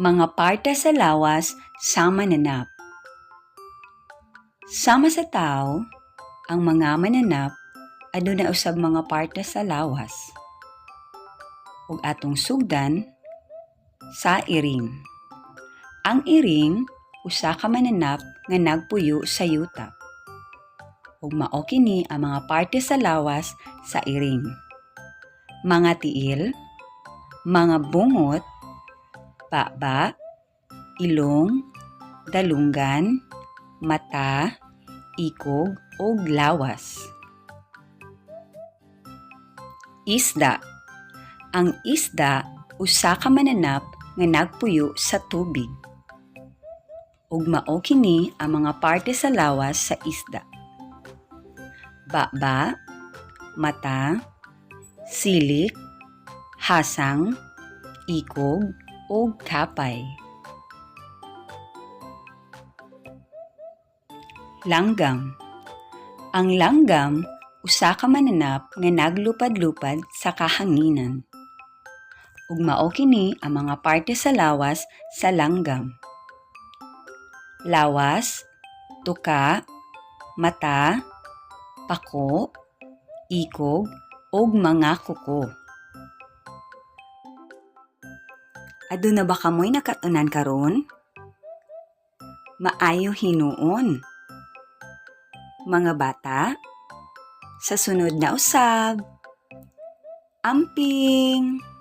Mga parte sa lawas sa mananap. Sama sa tao, ang mga mananap aduna usab mga parte sa lawas. Ug atong sugdan sa iring. Ang iring usa ka mananap nga nagpuyo sa yuta. Ug mao kini ang mga parte sa lawas sa iring. Mga tiil, mga bungot, baba, ilong, dalunggan, mata, ikog ug lawas. Isda. Ang isda usa ka mananap nga nagpuyo sa tubig. Ug mao kini ang mga parte sa lawas sa isda. Baba, mata, silik, hasang, ikog ug kapay. Langgam. Ang langgam usa ka mananap nga naglupad-lupad sa kahanginan. Ug mao kini ang mga parte sa lawas sa langgam. Lawas, tuka, mata, pako, ikog ug mga kuko. Aduna ba kamoy nakatunan karon? Maayo hinuon. Mga bata, sa sunod na usab. Amping!